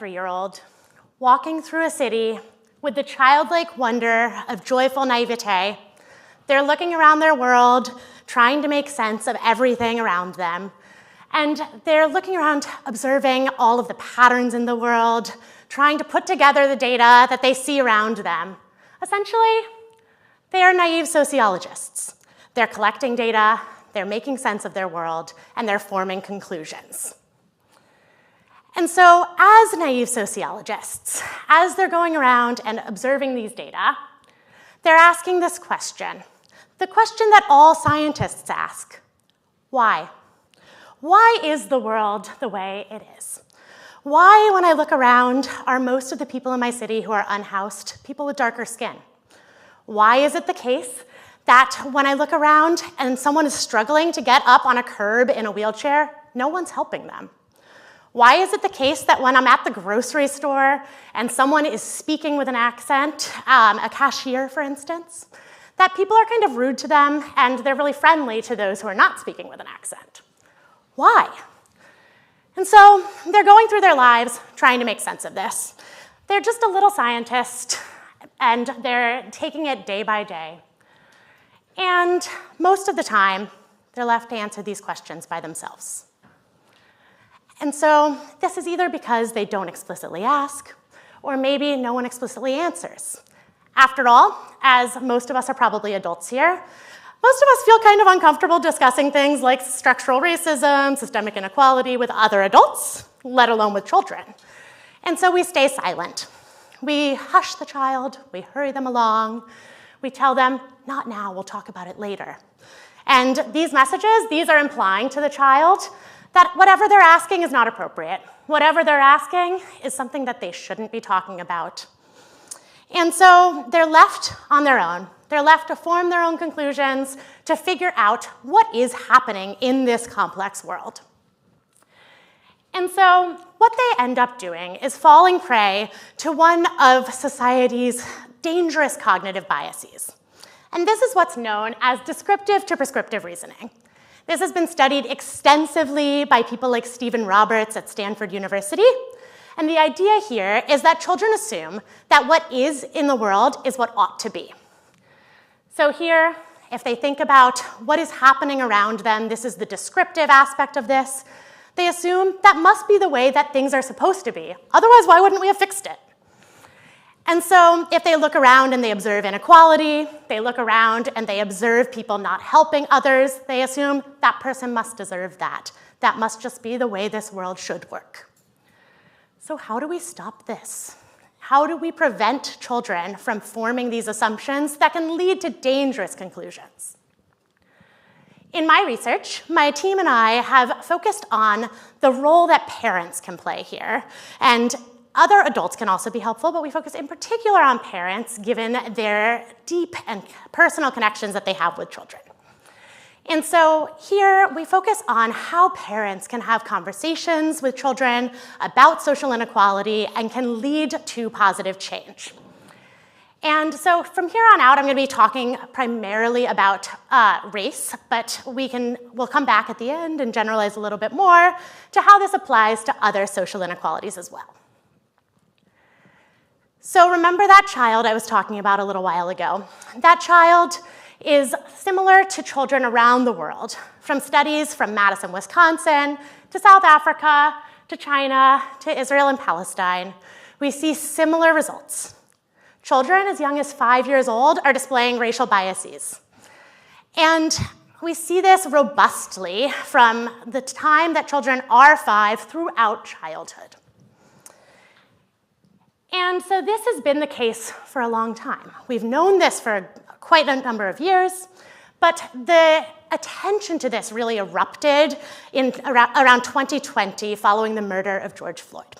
3-year-old walking through a city with the childlike wonder of joyful naivete. They're looking around their world, trying to make sense of everything around them. And they're looking around, observing all of the patterns in the world, trying to put together the data that they see around them. Essentially, they are naive sociologists. They're collecting data, they're making sense of their world, and they're forming conclusions. And so, as naive sociologists, as they're going around and observing these data, they're asking this question, the question that all scientists ask: why? Why is the world the way it is? Why, when I look around, are most of the people in my city who are unhoused people with darker skin? Why is it the case that when I look around and someone is struggling to get up on a curb in a wheelchair, no one's helping them? Why is it the case that when I'm at the grocery store and someone is speaking with an accent, a cashier, for instance, that people are kind of rude to them and they're really friendly to those who are not speaking with an accent? Why? And so they're going through their lives trying to make sense of this. They're just a little scientist, and they're taking it day by day. And most of the time, they're left to answer these questions by themselves. And so this is either because they don't explicitly ask, or maybe no one explicitly answers. After all, as most of us are probably adults here, most of us feel kind of uncomfortable discussing things like structural racism, systemic inequality with other adults, let alone with children. And so we stay silent. We hush the child, we hurry them along, we tell them, not now, we'll talk about it later. And these messages, these are implying to the child that whatever they're asking is not appropriate. Whatever they're asking is something that they shouldn't be talking about. And so they're left on their own. They're left to form their own conclusions, to figure out what is happening in this complex world. And so what they end up doing is falling prey to one of society's dangerous cognitive biases. And this is what's known as descriptive to prescriptive reasoning. This has been studied extensively by people like Stephen Roberts at Stanford University. And the idea here is that children assume that what is in the world is what ought to be. So here, if they think about what is happening around them, this is the descriptive aspect of this, they assume that must be the way that things are supposed to be. Otherwise, why wouldn't we have fixed it? And so if they look around and they observe inequality, they look around and they observe people not helping others, they assume that person must deserve that. That must just be the way this world should work. So how do we stop this? How do we prevent children from forming these assumptions that can lead to dangerous conclusions? In my research, my team and I have focused on the role that parents can play here. And other adults can also be helpful, but we focus in particular on parents given their deep and personal connections that they have with children. And so here we focus on how parents can have conversations with children about social inequality and can lead to positive change. And so from here on out, I'm going to be talking primarily about race, but we'll come back at the end and generalize a little bit more to how this applies to other social inequalities as well. So remember that child I was talking about a little while ago. That child is similar to children around the world, from studies from Madison, Wisconsin, to South Africa, to China, to Israel and Palestine. We see similar results. Children as young as 5 years old are displaying racial biases. And we see this robustly from the time that children are 5 throughout childhood. And so this has been the case for a long time. We've known this for quite a number of years, but the attention to this really erupted in around 2020 following the murder of George Floyd.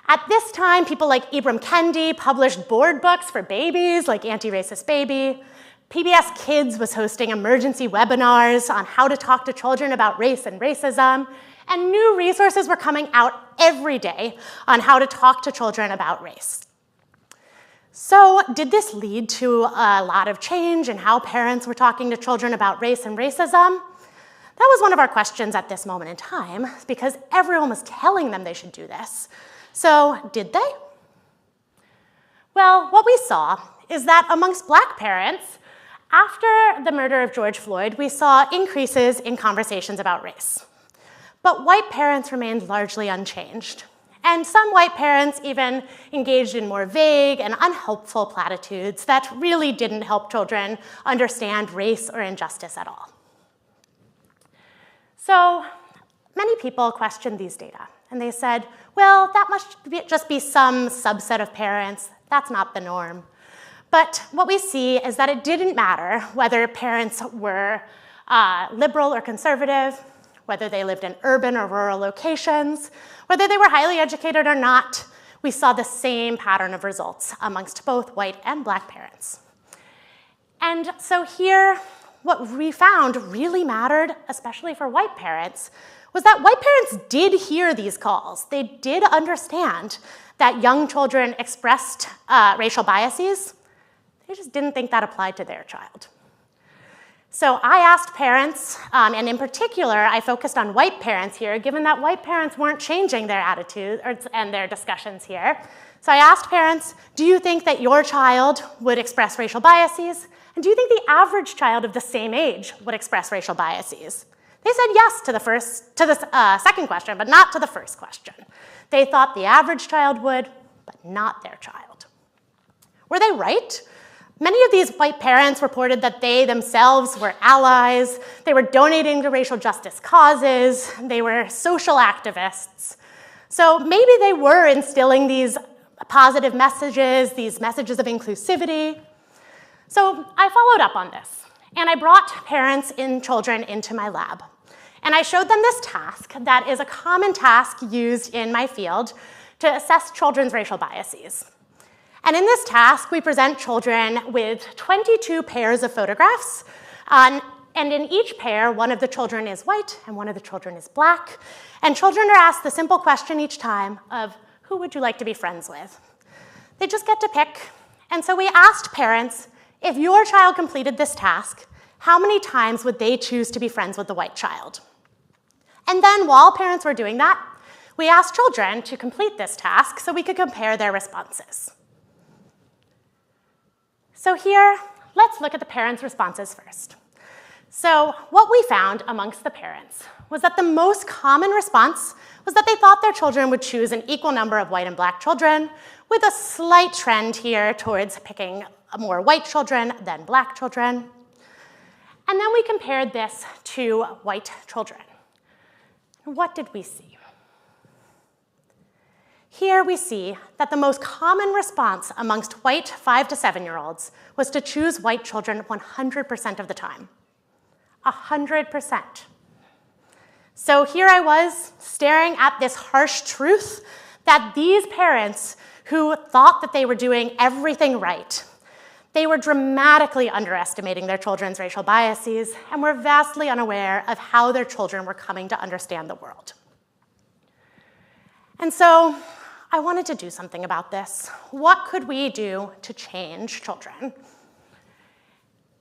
At this time, people like Ibram Kendi published board books for babies like Anti-Racist Baby. PBS Kids was hosting emergency webinars on how to talk to children about race and racism. And new resources were coming out every day on how to talk to children about race. So did this lead to a lot of change in how parents were talking to children about race and racism? That was one of our questions at this moment in time, because everyone was telling them they should do this. So did they? Well, what we saw is that amongst Black parents, after the murder of George Floyd, we saw increases in conversations about race. But white parents remained largely unchanged. And some white parents even engaged in more vague and unhelpful platitudes that really didn't help children understand race or injustice at all. So many people questioned these data, and they said, well, that must just be some subset of parents. That's not the norm. But what we see is that it didn't matter whether parents were liberal or conservative, whether they lived in urban or rural locations, whether they were highly educated or not. We saw the same pattern of results amongst both white and Black parents. And so here, what we found really mattered, especially for white parents, was that white parents did hear these calls. They did understand that young children expressed racial biases. They just didn't think that applied to their child. So I asked parents, and in particular, I focused on white parents here, given that white parents weren't changing their attitudes and their discussions here. So I asked parents, do you think that your child would express racial biases? And do you think the average child of the same age would express racial biases? They said yes to the second question, but not to the first question. They thought the average child would, but not their child. Were they right? Many of these white parents reported that they themselves were allies, they were donating to racial justice causes, they were social activists. So maybe they were instilling these positive messages, these messages of inclusivity. So I followed up on this, and I brought parents and children into my lab. And I showed them this task that is a common task used in my field to assess children's racial biases. And in this task, we present children with 22 pairs of photographs. And in each pair, one of the children is white and one of the children is Black. And children are asked the simple question each time of, who would you like to be friends with? They just get to pick. And so we asked parents, if your child completed this task, how many times would they choose to be friends with the white child? And then while parents were doing that, we asked children to complete this task so we could compare their responses. So here, let's look at the parents' responses first. So what we found amongst the parents was that the most common response was that they thought their children would choose an equal number of white and Black children, with a slight trend here towards picking more white children than Black children. And then we compared this to white children. What did we see? Here we see that the most common response amongst white 5 to 7-year-olds was to choose white children 100% of the time. 100%. So here I was staring at this harsh truth that these parents who thought that they were doing everything right, they were dramatically underestimating their children's racial biases and were vastly unaware of how their children were coming to understand the world. And so I wanted to do something about this. What could we do to change children?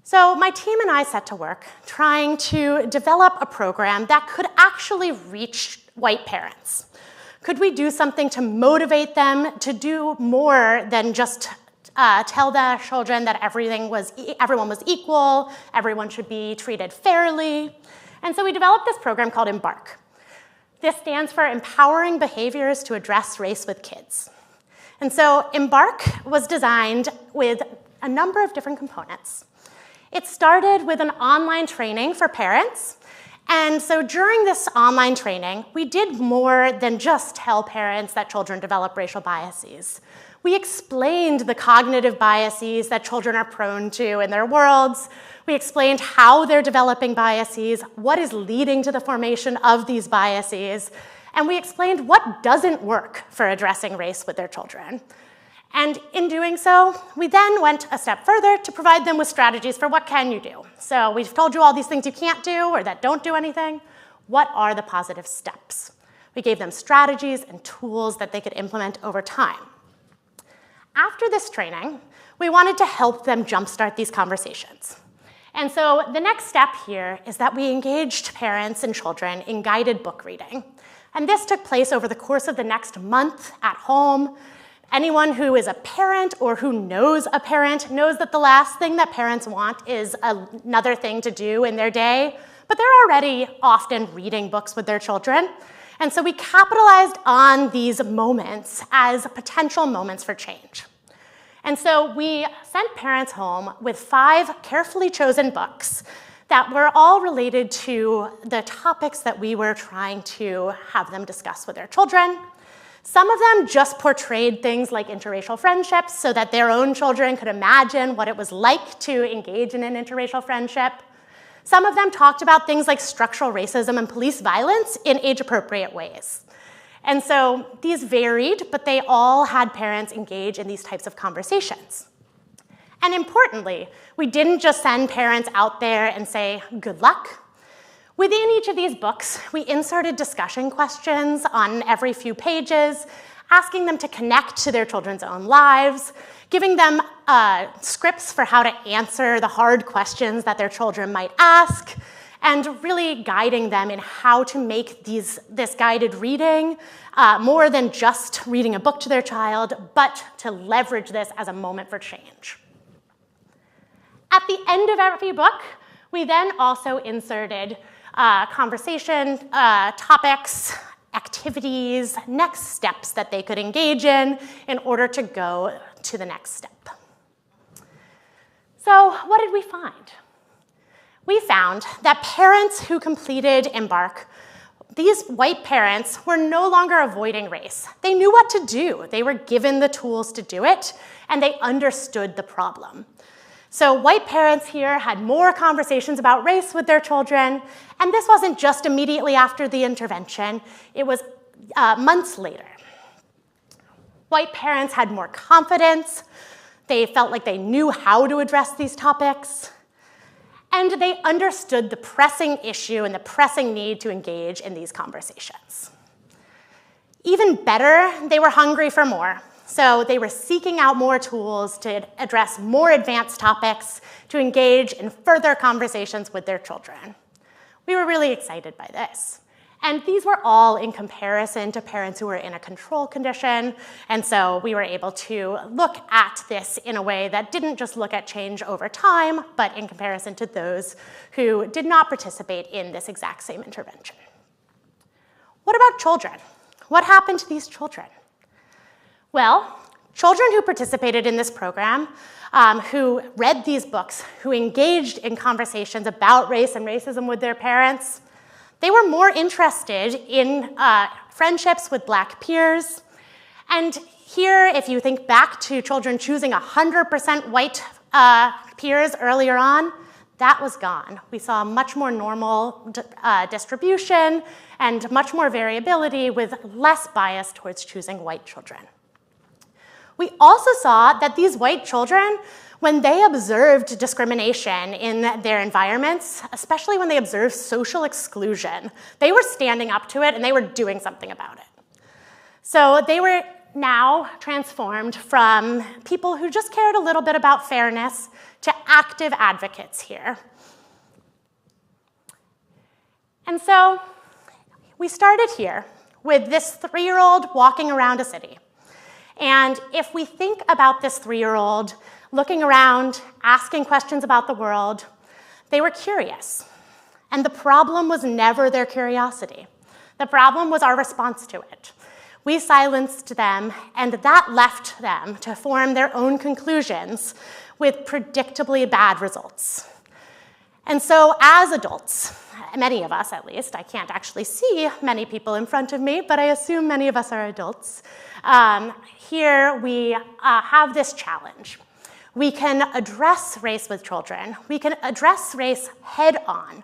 So my team and I set to work trying to develop a program that could actually reach white parents. Could we do something to motivate them to do more than just tell their children that everyone was equal, everyone should be treated fairly? And so we developed this program called Embark. This stands for Empowering Behaviors to Address Race with Kids. And so Embark was designed with a number of different components. It started with an online training for parents. And so during this online training, we did more than just tell parents that children develop racial biases. We explained the cognitive biases that children are prone to in their worlds. We explained how they're developing biases, what is leading to the formation of these biases, and we explained what doesn't work for addressing race with their children. And in doing so, we then went a step further to provide them with strategies for what can you do. So we've told you all these things you can't do or that don't do anything. What are the positive steps? We gave them strategies and tools that they could implement over time. After this training, we wanted to help them jumpstart these conversations. And so the next step here is that we engaged parents and children in guided book reading. And this took place over the course of the next month at home. Anyone who is a parent or who knows a parent knows that the last thing that parents want is another thing to do in their day, but they're already often reading books with their children. And so we capitalized on these moments as potential moments for change. And so we sent parents home with 5 carefully chosen books that were all related to the topics that we were trying to have them discuss with their children. Some of them just portrayed things like interracial friendships so that their own children could imagine what it was like to engage in an interracial friendship. Some of them talked about things like structural racism and police violence in age-appropriate ways. And so these varied, but they all had parents engage in these types of conversations. And importantly, we didn't just send parents out there and say, good luck. Within each of these books, we inserted discussion questions on every few pages, asking them to connect to their children's own lives, giving them scripts for how to answer the hard questions that their children might ask, and really guiding them in how to make this guided reading more than just reading a book to their child, but to leverage this as a moment for change. At the end of every book, we then also inserted conversation topics, activities, next steps that they could engage in order to go to the next step. So what did we find? We found that parents who completed Embark, these white parents were no longer avoiding race. They knew what to do. They were given the tools to do it, and they understood the problem. So white parents here had more conversations about race with their children, and this wasn't just immediately after the intervention. It was months later. White parents had more confidence. They felt like they knew how to address these topics. And they understood the pressing issue and the pressing need to engage in these conversations. Even better, they were hungry for more. So they were seeking out more tools to address more advanced topics, to engage in further conversations with their children. We were really excited by this. And these were all in comparison to parents who were in a control condition. And so we were able to look at this in a way that didn't just look at change over time, but in comparison to those who did not participate in this exact same intervention. What about children? What happened to these children? Well, children who participated in this program, who read these books, who engaged in conversations about race and racism with their parents, they were more interested in friendships with Black peers. And here, if you think back to children choosing 100% white peers earlier on, that was gone. We saw a much more normal distribution and much more variability with less bias towards choosing white children. We also saw that these white children, when they observed discrimination in their environments, especially when they observed social exclusion, they were standing up to it and they were doing something about it. So they were now transformed from people who just cared a little bit about fairness to active advocates here. And so we started here with this 3-year-old walking around a city. And if we think about this 3-year-old looking around, asking questions about the world, they were curious. And the problem was never their curiosity. The problem was our response to it. We silenced them, and that left them to form their own conclusions with predictably bad results. And so as adults, many of us at least, I can't actually see many people in front of me, but I assume many of us are adults, here we have this challenge. We can address race with children. We can address race head on.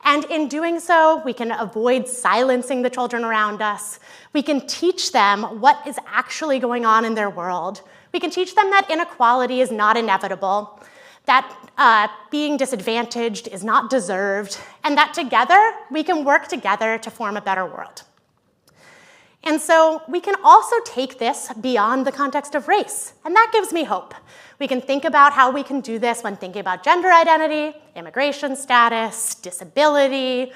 And in doing so, we can avoid silencing the children around us. We can teach them what is actually going on in their world. We can teach them that inequality is not inevitable, that being disadvantaged is not deserved, and that together, we can work together to form a better world. And so we can also take this beyond the context of race, and that gives me hope. We can think about how we can do this when thinking about gender identity, immigration status, disability,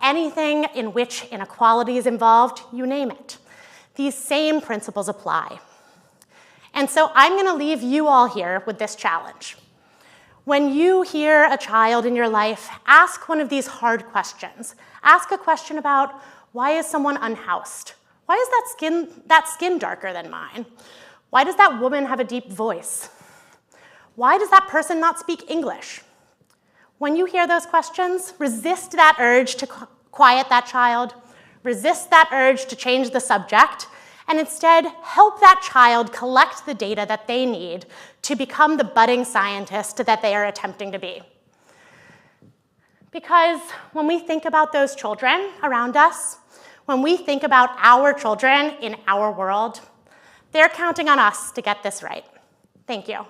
anything in which inequality is involved, you name it. These same principles apply. And so I'm going to leave you all here with this challenge. When you hear a child in your life, ask one of these hard questions. Ask a question about, why is someone unhoused? Why is that skin darker than mine? Why does that woman have a deep voice? Why does that person not speak English? When you hear those questions, resist that urge to quiet that child, resist that urge to change the subject, and instead help that child collect the data that they need to become the budding scientist that they are attempting to be. Because when we think about those children around us, when we think about our children in our world, they're counting on us to get this right. Thank you.